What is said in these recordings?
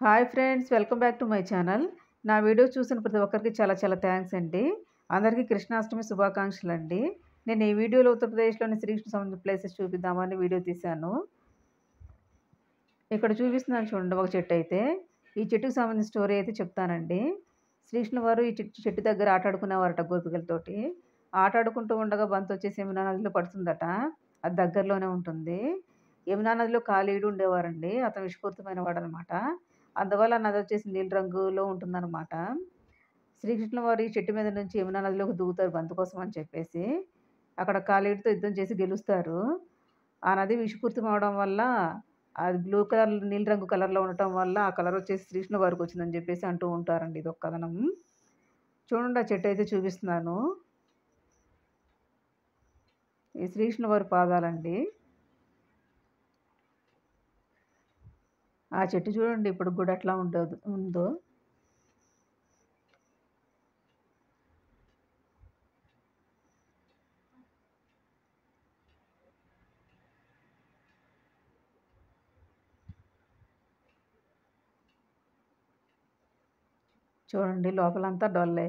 Hi friends, welcome back to my channel. నా video చూసిన ప్రతి ఒక్కరికి చాలా చాలా థ్యాంక్స్ అండి. అందరికీ కృష్ణాష్టమి శుభాకాంక్షలండి. నేను ఈ వీడియోలో ఉత్తరప్రదేశ్‌లోని శ్రీకృష్ణ సంబంధించిన ప్లేసెస్ చూపిద్దామని వీడియో తీశాను. ఇక్కడ చూపిస్తున్నాను చూడండి ఒక చెట్టు అయితే. ఈ చెట్టుకి సంబంధించిన స్టోరీ అయితే చెప్తానండి. శ్రీకృష్ణ వారు ఈ చెట్టు దగ్గర ఆటాడుకునేవారట గోపికలతోటి. ఆటాడుకుంటూ ఉండగా బంతొచ్చేసి యమునా నదిలో పడుతుందట. అది దగ్గరలోనే ఉంటుంది. యమునా నదిలో కాళీయుడు ఉండేవారండి. అతను విషపూరితమైన వాడనమాట. అందువల్ల నది వచ్చేసి నీలి రంగులో ఉంటుందన్నమాట. శ్రీకృష్ణుల వారు ఈ చెట్టు మీద నుంచి యమునా నదిలోకి దూకుతారు బంతి కోసం అని చెప్పేసి. అక్కడ కాళీయుడితో యుద్ధం చేసి గెలుస్తారు. ఆ నది విషపూరితం అవ్వడం వల్ల అది బ్లూ కలర్, నీలి రంగు కలర్‌లో ఉండటం వల్ల ఆ కలర్ వచ్చేసి శ్రీకృష్ణుల వారికి వచ్చిందని చెప్పేసి అంటూ ఉంటారండి. ఇదొక కథనం. చూడండి ఆ చెట్టు అయితే చూపిస్తున్నాను. ఈ శ్రీకృష్ణుల వారి పాదాలండి. ఆ చెట్టు చూడండి ఇప్పటికి కూడా ఎట్లా ఉందో. చూడండి లోపలంతా డొల్లే.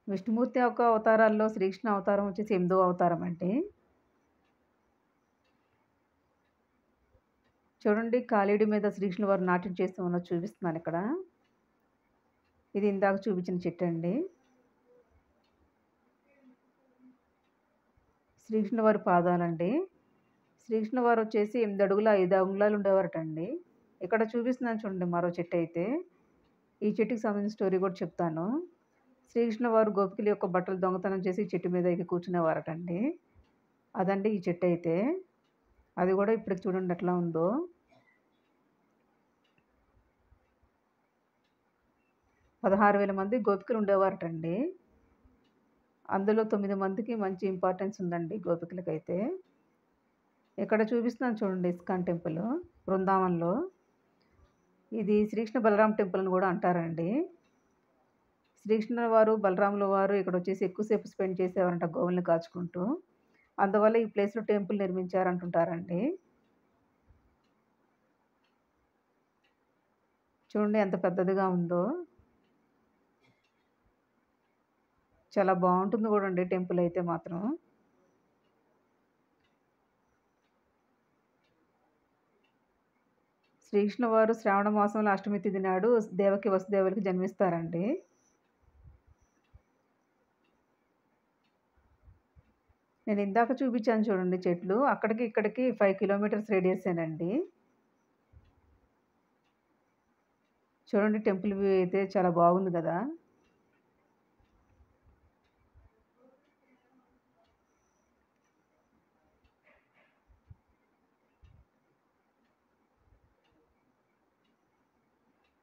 విష్ణుమూర్తి యొక్క అవతారాల్లో శ్రీకృష్ణ అవతారం వచ్చేసి 8వ అవతారం అండి. చూడండి కాళీయుడి మీద శ్రీకృష్ణుల వారు నాట్యం చేస్తూ ఉన్నది చూపిస్తున్నాను ఇక్కడ. ఇది ఇందాక చూపించిన చెట్టండి. శ్రీకృష్ణుల వారి పాదాలండి. శ్రీకృష్ణుల వారు వచ్చేసి 8 అడుగుల 5 అంగుళాలు ఉండేవారటండి. ఇక్కడ చూపిస్తున్నాను చూడండి మరో చెట్టు అయితే. ఈ చెట్టుకి సంబంధించిన స్టోరీ కూడా చెప్తాను. శ్రీకృష్ణుల వారు గోపికల యొక్క బట్టలు దొంగతనం చేసి ఈ చెట్టు మీద ఎక్కి కూర్చునేవారటండి. అదండి ఈ చెట్టు అయితే. అది కూడా ఇప్పటికి చూడండి ఎట్లా ఉందో. పదహారు మంది గోపికలు ఉండేవారటండి. అందులో 9 మందికి మంచి ఇంపార్టెన్స్ ఉందండి గోపికలకైతే. ఇక్కడ చూపిస్తున్నాను చూడండి ఇస్కాన్ టెంపుల్ బృందావన్‌లో. ఇది శ్రీకృష్ణ బలరాం టెంపుల్ అని కూడా అంటారండి. శ్రీకృష్ణుల వారు, బలరాముల వారు ఇక్కడొచ్చేసి ఎక్కువసేపు స్పెండ్ చేసేవారంట గోవుల్ని కాచుకుంటూ. అందువల్ల ఈ ప్లేస్‌లో టెంపుల్ నిర్మించారంటుంటారండి. చూడండి ఎంత పెద్దదిగా ఉందో. చాలా బావుంటుంది గూడండి టెంపుల్ అయితే మాత్రం. శ్రీకృష్ణ వారు శ్రావణ మాసంలో అష్టమి తిథి నాడు దేవకి, వసుదేవులకి జన్మిస్తారండి. నేను ఇందాక చూపించాను చూడండి చెట్లు. అక్కడికి ఇక్కడికి 5 కిలోమీటర్స్ రేడియసేనండి. చూడండి టెంపుల్ వ్యూ అయితే చాలా బాగుంది గదా!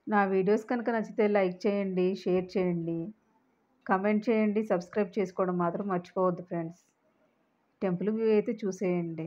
నా వీడియోస్ కనుక నచ్చితే లైక్ చేయండి, షేర్ చేయండి, కామెంట్ చేయండి, సబ్స్క్రైబ్ చేసుకోవడం మాత్రం మర్చిపోవద్దు ఫ్రెండ్స్. టెంపుల్ వ్యూ అయితే చూసేయండి.